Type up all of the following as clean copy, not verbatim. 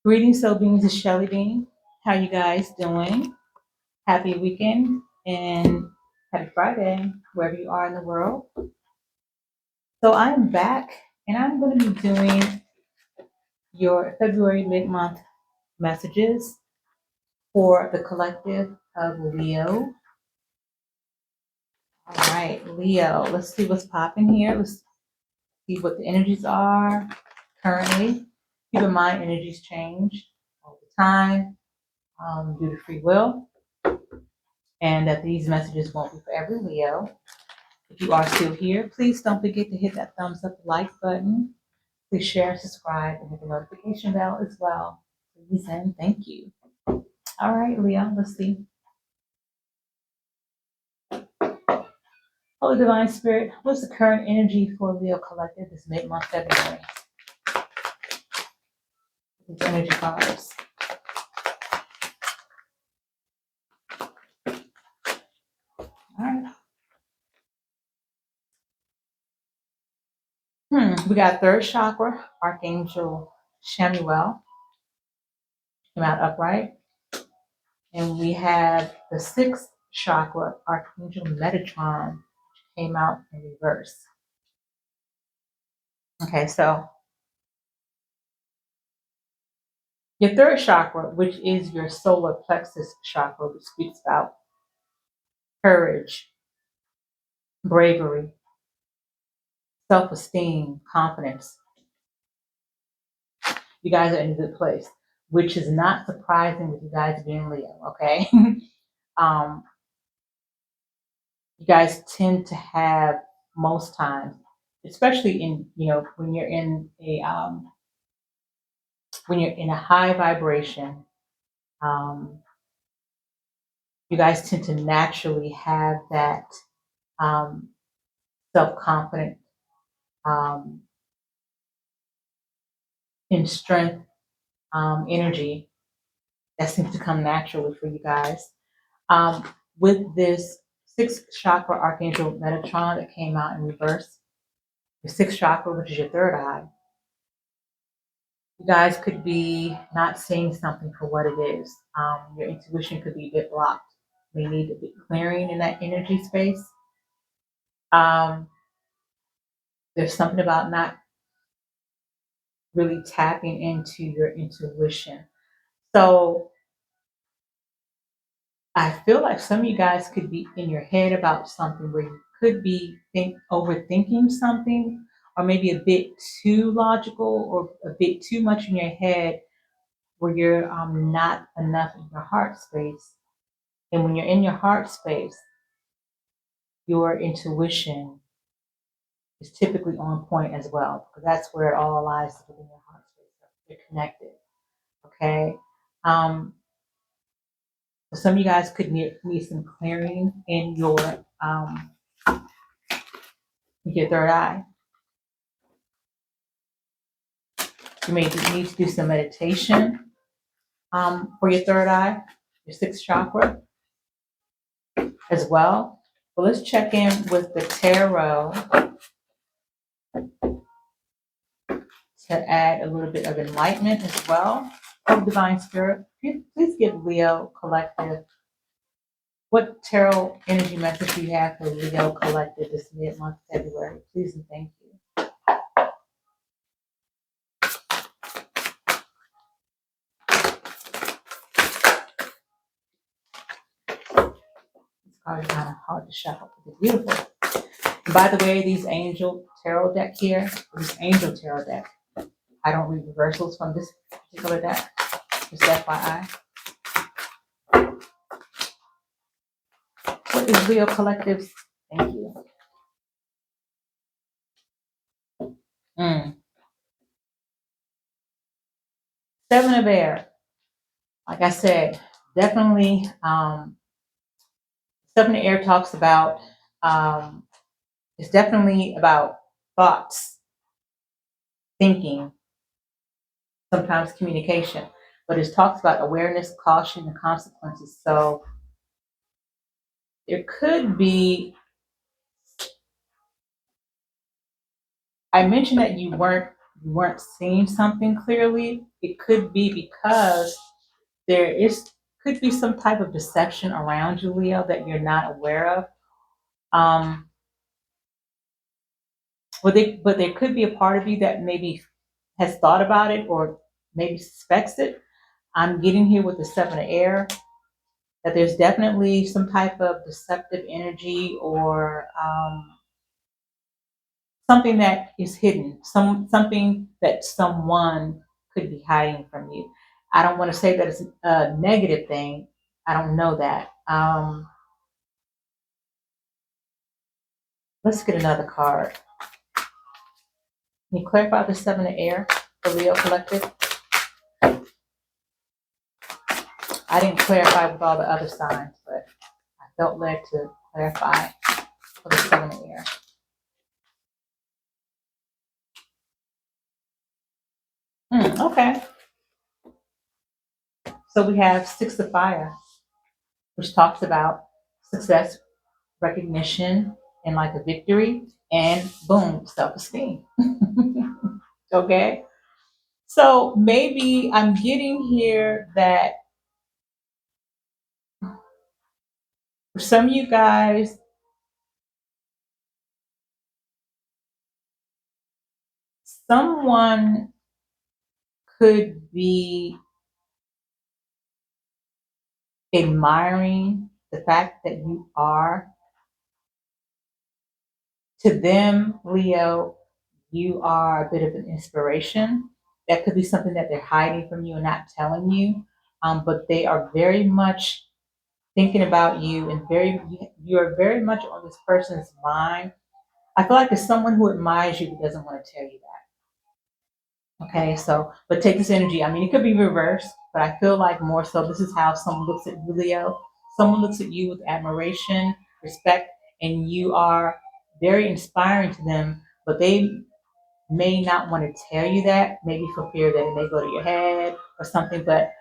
Greetings, Soul Beings. It's Shelly Bean. How you guys doing? Happy weekend and happy Friday, wherever you are in the world. So I am back, and I'm going to be doing your February mid-month messages for the collective of Leo. All right, Leo. Let's see what's popping here. Let's see what the energies are currently. Keep in mind, energies change all the time due to free will, and that these messages won't be for every Leo. If you are still here, please don't forget to hit that thumbs up, like button. Please share, subscribe, and hit the notification bell as well. Please and thank you. All right, Leo, let's see. Holy Divine Spirit, what's the current energy for Leo Collective this mid-month February? These energy cards. All right. We got third chakra, Archangel Shamuel, came out upright. And we have the sixth chakra, Archangel Metatron, which came out in reverse. Okay, so your third chakra, which is your solar plexus chakra, which speaks about courage, bravery, self-esteem, confidence. You guys are in a good place, which is not surprising with you guys being Leo, okay? You guys tend to have most times, especially in, when you're in a high vibration, you guys tend to naturally have that self-confident, in strength, energy that seems to come naturally for you guys. With this sixth chakra, Archangel Metatron, that came out in reverse, your sixth chakra, which is your third eye, you guys could be not seeing something for what it is. Your intuition could be a bit blocked. May need a bit clearing in that energy space. There's something about not really tapping into your intuition. So I feel like some of you guys could be in your head about something where you could be overthinking something, or maybe a bit too logical or a bit too much in your head, where you're not enough in your heart space. And when you're in your heart space, your intuition is typically on point as well, because that's where it all lies, within your heart space. You're connected. Okay. Some of you guys could need some clearing in your third eye. You may need to do some meditation for your third eye, your sixth chakra as well. But let's check in with the tarot to add a little bit of enlightenment as well. Oh, Divine Spirit, please give Leo Collective, what tarot energy message do you have for Leo Collective this mid-month February? Please and thank you. These cards are kind of hard to shuffle, but they're beautiful. And by the way, these angel tarot deck here, this angel tarot deck, I don't read reversals from this particular deck, just FYI. What is Leo Collective's? Thank you. Seven of Air. Like I said, definitely. Seven of Air talks about. It's definitely about thoughts, thinking, sometimes communication, but it talks about awareness, caution, and consequences. So there could be. I mentioned that you weren't seeing something clearly, it could be because there is could be some type of deception around you, Leo, that you're not aware of. Um, but there could be a part of you that maybe has thought about it or maybe suspects it. I'm getting here with the seven of air that there's definitely some type of deceptive energy or something that is hidden, something that someone could be hiding from you. I don't want to say that it's a negative thing. I don't know that. Let's get another card. Can you clarify the seven of air for Leo Collective? I didn't clarify with all the other signs, but I felt led to clarify for the seven of air. Okay. So we have six of fire, which talks about success, recognition, and like a victory, and boom, self-esteem. Okay. So maybe I'm getting here that for some of you guys, someone could be admiring the fact that you are, to them, Leo, you are a bit of an inspiration. That could be something that they're hiding from you and not telling you. But they are very much thinking about you and you are very much on this person's mind. I feel like it's someone who admires you but doesn't want to tell you that. Okay, so but take this energy. I mean, it could be reversed, but I feel like more so this is how someone looks at you, Leo. Someone looks at you with admiration, respect, and you are very inspiring to them, but they may not want to tell you that, maybe for fear that it may go to your head or something. But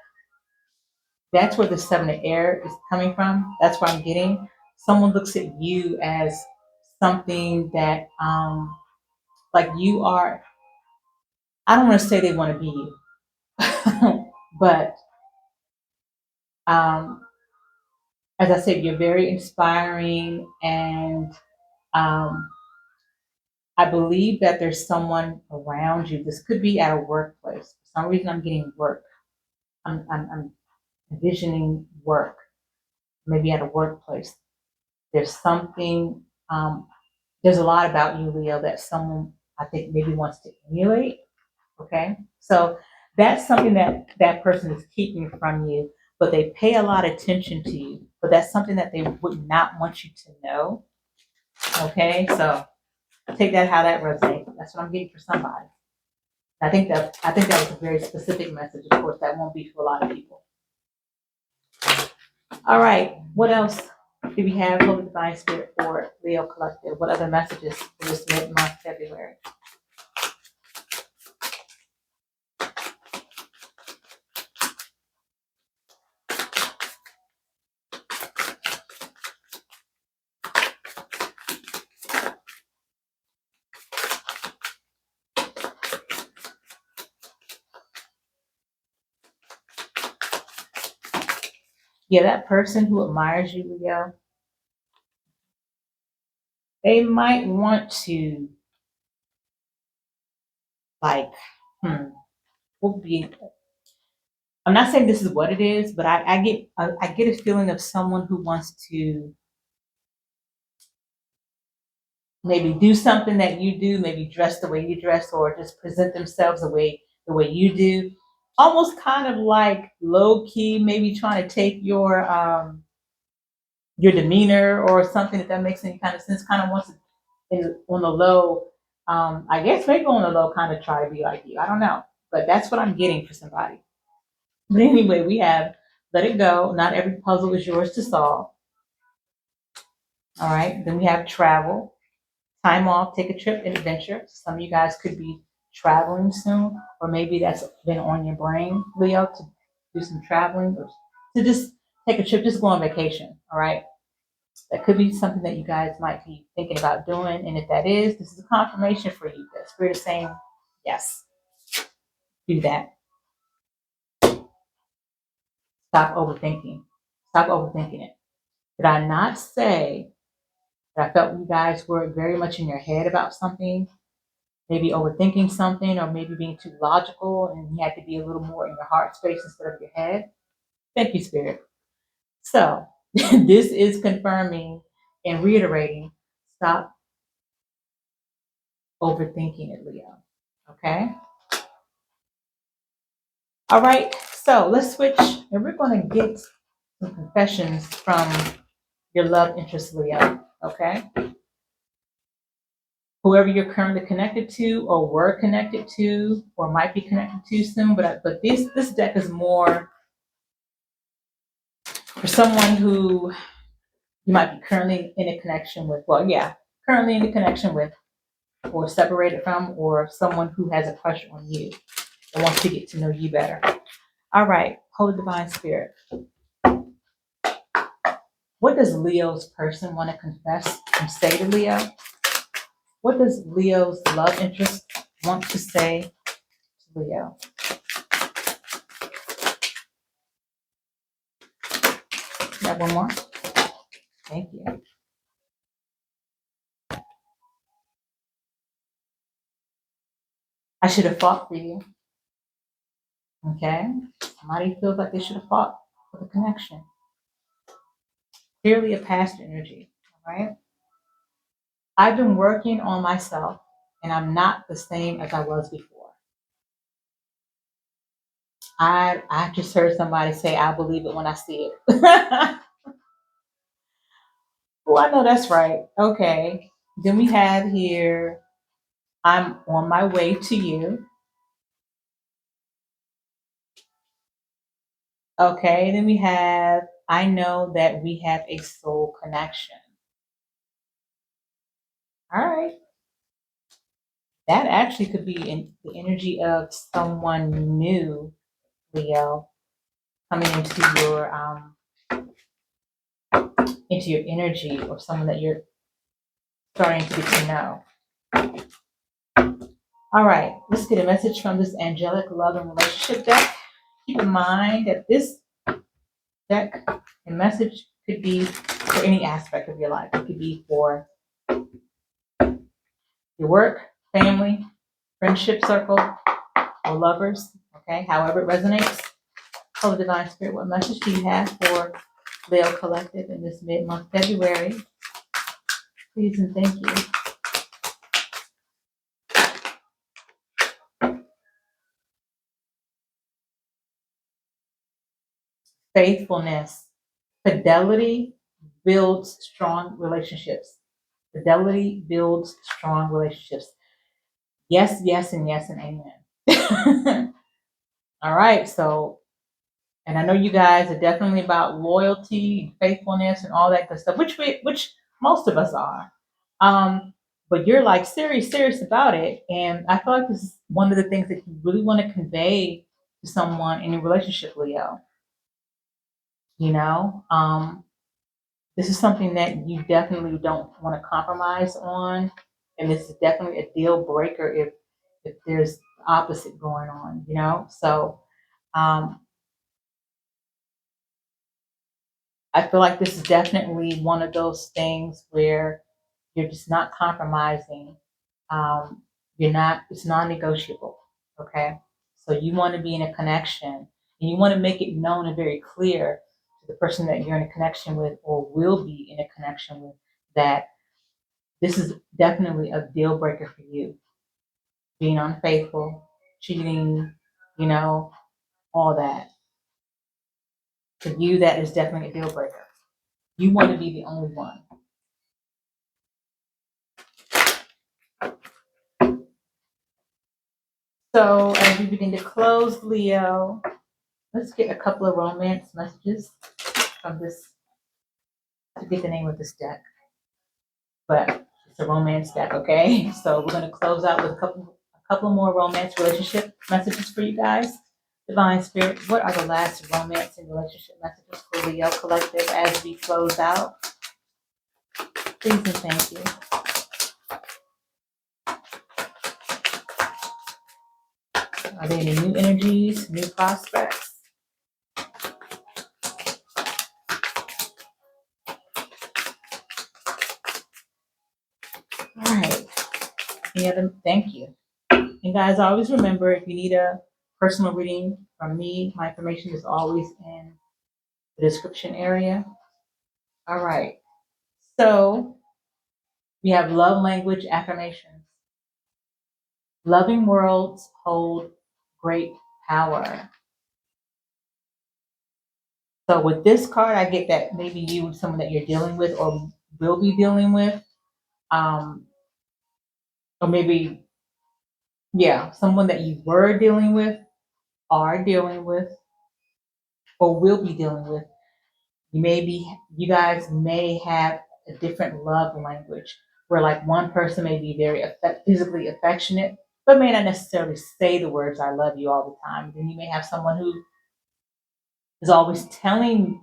that's where the seven of air is coming from. That's where I'm getting. Someone looks at you as something that, like you are. I don't want to say they want to be you, but um, as I said, you're very inspiring, and um, I believe that there's someone around you. This could be at a workplace. For some reason, I'm getting work. I'm envisioning work, maybe at a workplace. There's something, there's a lot about you, Leo, that someone I think maybe wants to emulate. Okay. So that's something that that person is keeping from you, but they pay a lot of attention to you. But that's something that they would not want you to know. Okay. So take that how that resonates. That's what I'm getting for somebody. I think that was a very specific message. Of course, that won't be for a lot of people. All right. What else do we have Holy Divine Spirit for Leo Collective? What other messages for this mid-month, February? Yeah, that person who admires you, Leo, they might want to like, what would be? I'm not saying this is what it is, but I get a feeling of someone who wants to maybe do something that you do, maybe dress the way you dress, or just present themselves the way you do. Almost kind of like low key, maybe trying to take your demeanor or something, if that makes any kind of sense. Kind of wants to on the low, I guess maybe on the low, kind of try to be like you. I don't know, but that's what I'm getting for somebody. But anyway, we have let it go. Not every puzzle is yours to solve. All right. Then we have travel, time off, take a trip, and adventure. Some of you guys could be traveling soon, or maybe that's been on your brain, Leo, to do some traveling or to just take a trip, just go on vacation. All right. That could be something that you guys might be thinking about doing. And if that is, this is a confirmation for you. The spirit is saying, yes, do that. Stop overthinking. Stop overthinking it. Did I not say that I felt you guys were very much in your head about something, maybe overthinking something, or maybe being too logical and you had to be a little more in your heart space instead of your head? Thank you, Spirit. So, this is confirming and reiterating, stop overthinking it, Leo. Okay? All right, so let's switch and we're going to get some confessions from your love interest, Leo. Okay? Whoever you're currently connected to, or were connected to, or might be connected to soon, but this deck is more for someone who you might be currently in a connection with. Well, yeah, currently in a connection with, or separated from, or someone who has a crush on you and wants to get to know you better. All right, Holy Divine Spirit. What does Leo's person want to confess and say to Leo? What does Leo's love interest want to say to Leo? Got one more? Thank you. I should have fought for you. Okay? Somebody feels like they should have fought for the connection. Clearly a past energy, all right? I've been working on myself and I'm not the same as I was before. I just heard somebody say, I believe it when I see it. Oh, I know that's right. Okay. Then we have here, I'm on my way to you. Okay. Then we have, I know that we have a soul connection. All right. That actually could be in the energy of someone new, Leo, coming into your energy, or someone that you're starting to get to know. All right, let's get a message from this angelic love and relationship deck. Keep in mind that this deck and message could be for any aspect of your life. It could be for your work, family, friendship circle, or lovers. Okay, however it resonates. Holy Divine Spirit, what message do you have for Leo Collective in this mid-month February? Please and thank you. Faithfulness. Fidelity builds strong relationships. Fidelity builds strong relationships. Yes, yes, and yes, and amen. All right, so, and I know you guys are definitely about loyalty and faithfulness and all that good stuff, which most of us are. But you're like serious about it, and I feel like this is one of the things that you really want to convey to someone in your relationship, Leo. You know, this is something that you definitely don't want to compromise on, and this is definitely a deal breaker if there's the opposite going on. You know, so um, I feel like this is definitely one of those things where you're just not compromising. Um, you're not. It's non-negotiable. Okay, so you want to be in a connection, and you want to make it known and very clear to the person that you're in a connection with, or will be in a connection with, that this is definitely a deal breaker for you. Being unfaithful, cheating, you know, all that. For you, that is definitely a deal breaker. You want to be the only one. So as we begin to close, Leo, let's get a couple of romance messages from this. I forget the name of this deck, but it's a romance deck, okay? So we're gonna close out with a couple more romance relationship messages for you guys. Divine Spirit, what are the last romance and relationship messages for Leo Collective as we close out? Please and thank you. Are there any new energies, new prospects? Any other? Thank you. And guys, always remember, if you need a personal reading from me, my information is always in the description area. All right. So we have love language affirmations. Loving worlds hold great power. So with this card, I get that maybe you, someone that you're dealing with or will be dealing with, um, or maybe, yeah, someone that you were dealing with, are dealing with, or will be dealing with. You guys may have a different love language where like one person may be very physically affectionate, but may not necessarily say the words "I love you" all the time. Then you may have someone who is always telling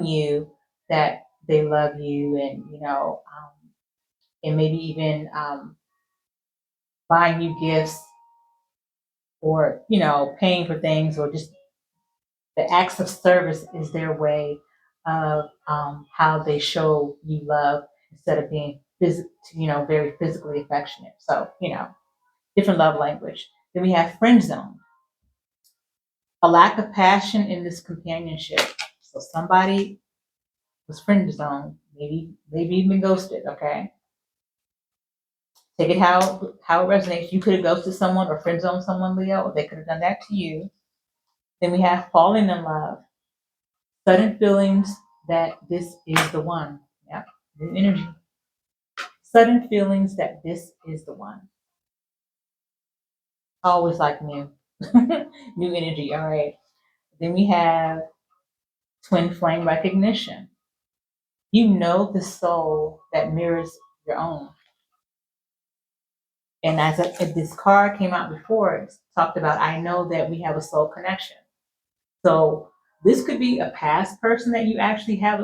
you that they love you, and and maybe even buying you gifts, or paying for things, or just the acts of service is their way of how they show you love, instead of being very physically affectionate. So different love language. Then we have friend zone, a lack of passion in this companionship. So somebody was friend zone, maybe even ghosted. Okay, take it how it resonates. You could have ghosted someone or friend zoned someone, Leo, or they could have done that to you. Then we have falling in love, sudden feelings that this is the one. Yep, new energy. Sudden feelings that this is the one. Always like new, new energy. All right. Then we have twin flame recognition. You know the soul that mirrors your own. And as this card came out before, it talked about, I know that we have a soul connection. So this could be a past person that you actually have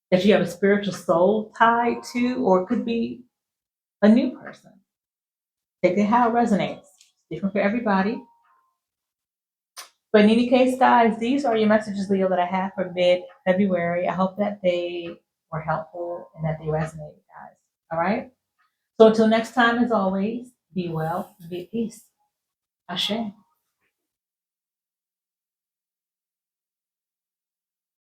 that you have a spiritual soul tied to, or it could be a new person. Take it how it resonates. It's different for everybody. But in any case, guys, these are your messages, Leo, that I have for mid-February. I hope that they were helpful and that they resonated, guys. All right? So until next time, as always, be well, be at peace. Ashe.